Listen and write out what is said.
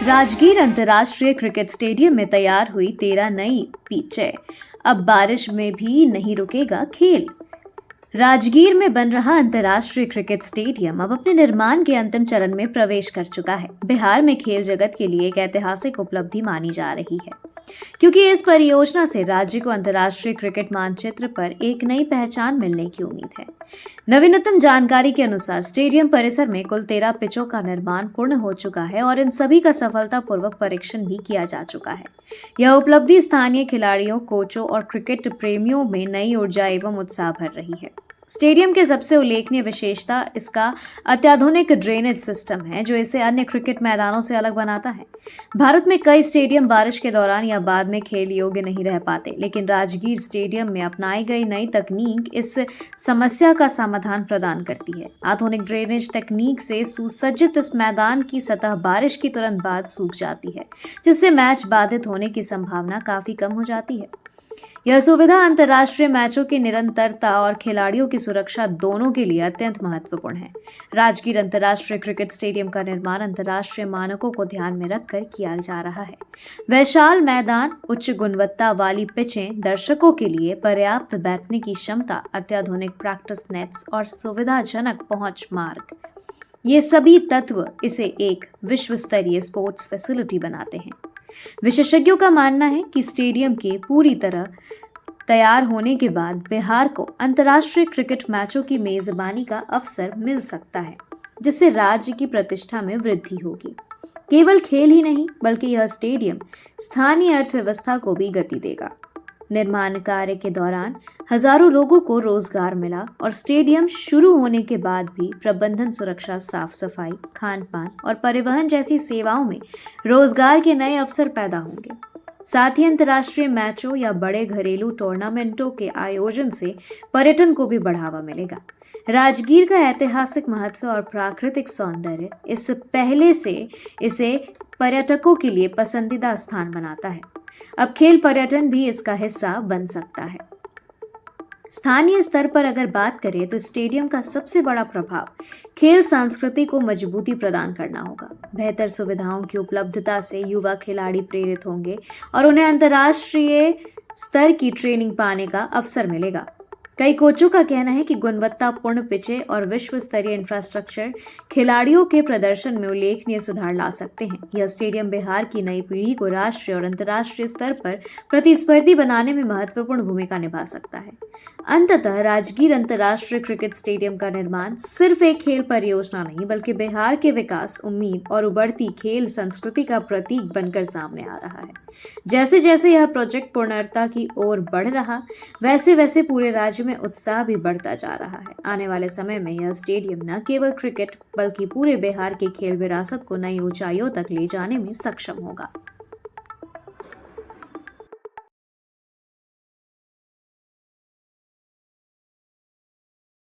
राजगीर अंतर्राष्ट्रीय cricket stadium में तैयार हुई 13 नई पिचें। अब बारिश में भी नहीं रुकेगा खेल। राजगीर में बन रहा अंतर्राष्ट्रीय क्रिकेट स्टेडियम अब अपने निर्माण के अंतिम चरण में प्रवेश कर चुका है। बिहार में खेल जगत के लिए एक ऐतिहासिक उपलब्धि मानी जा रही है, क्योंकि इस परियोजना से राज्य को अंतर्राष्ट्रीय क्रिकेट मानचित्र पर एक नई पहचान मिलने की उम्मीद है। नवीनतम जानकारी के अनुसार स्टेडियम परिसर में कुल 13 पिचों का निर्माण पूर्ण हो चुका है और इन सभी का सफलतापूर्वक परीक्षण भी किया जा चुका है। यह उपलब्धि स्थानीय खिलाड़ियों, कोचों और क्रिकेट प्रेमियों में नई ऊर्जा एवं उत्साह भर रही है। स्टेडियम के सबसे उल्लेखनीय विशेषता इसका अत्याधुनिक ड्रेनेज सिस्टम है, जो इसे अन्य क्रिकेट मैदानों से अलग बनाता है। भारत में कई स्टेडियम बारिश के दौरान या बाद में खेल योग्य नहीं रह पाते, लेकिन राजगीर स्टेडियम में अपनाई गई नई तकनीक इस समस्या का समाधान प्रदान करती है। आधुनिक ड्रेनेज तकनीक से सुसज्जित इस मैदान की सतह बारिश की तुरंत बाद सूख जाती है, जिससे मैच बाधित होने की संभावना काफी कम हो जाती है। यह सुविधा अंतर्राष्ट्रीय मैचों की निरंतरता और खिलाड़ियों की सुरक्षा दोनों के लिए अत्यंत महत्वपूर्ण है। राजगीर अंतर्राष्ट्रीय क्रिकेट स्टेडियम का निर्माण अंतर्राष्ट्रीय मानकों को ध्यान में रखकर किया जा रहा है। विशाल मैदान, उच्च गुणवत्ता वाली पिचें, दर्शकों के लिए पर्याप्त बैठने की क्षमता, अत्याधुनिक प्रैक्टिस नेट्स और सुविधाजनक पहुंच मार्ग, ये सभी तत्व इसे एक विश्व स्तरीय स्पोर्ट्स फैसिलिटी बनाते हैं। विशेषज्ञों का मानना है कि स्टेडियम के पूरी तरह तैयार होने के बाद बिहार को अंतर्राष्ट्रीय क्रिकेट मैचों की मेजबानी का अवसर मिल सकता है, जिससे राज्य की प्रतिष्ठा में वृद्धि होगी। केवल खेल ही नहीं, बल्कि यह स्टेडियम स्थानीय अर्थव्यवस्था को भी गति देगा। निर्माण कार्य के दौरान हजारों लोगों को रोजगार मिला और स्टेडियम शुरू होने के बाद भी प्रबंधन, सुरक्षा, साफ सफाई, खान पान और परिवहन जैसी सेवाओं में रोजगार के नए अवसर पैदा होंगे। साथ ही अंतर्राष्ट्रीय मैचों या बड़े घरेलू टूर्नामेंटों के आयोजन से पर्यटन को भी बढ़ावा मिलेगा। राजगीर का ऐतिहासिक महत्व और प्राकृतिक सौंदर्य इस पहले से इसे पर्यटकों के लिए पसंदीदा स्थान बनाता है। अब खेल पर्यटन भी इसका हिस्सा बन सकता है। स्थानीय स्तर पर अगर बात करें तो स्टेडियम का सबसे बड़ा प्रभाव खेल संस्कृति को मजबूती प्रदान करना होगा। बेहतर सुविधाओं की उपलब्धता से युवा खिलाड़ी प्रेरित होंगे और उन्हें अंतर्राष्ट्रीय स्तर की ट्रेनिंग पाने का अवसर मिलेगा। कई कोचों का कहना है कि गुणवत्तापूर्ण पिचें और विश्व स्तरीय इंफ्रास्ट्रक्चर खिलाड़ियों के प्रदर्शन में उल्लेखनीय सुधार ला सकते हैं। यह स्टेडियम बिहार की नई पीढ़ी को राष्ट्रीय और अंतर्राष्ट्रीय स्तर पर प्रतिस्पर्धी बनाने में महत्वपूर्ण भूमिका निभा सकता है। अंततः राजगीर अंतर्राष्ट्रीय क्रिकेट स्टेडियम का निर्माण सिर्फ एक खेल परियोजना नहीं, बल्कि बिहार के विकास, उम्मीद और उभरती खेल संस्कृति का प्रतीक बनकर सामने आ रहा है। जैसे जैसे यह प्रोजेक्ट पूर्णता की ओर बढ़ रहा, वैसे वैसे पूरे राज्य में उत्साह भी बढ़ता जा रहा है। आने वाले समय में यह स्टेडियम न केवल क्रिकेट, बल्कि पूरे बिहार की खेल विरासत को नई ऊंचाइयों तक ले जाने में सक्षम होगा।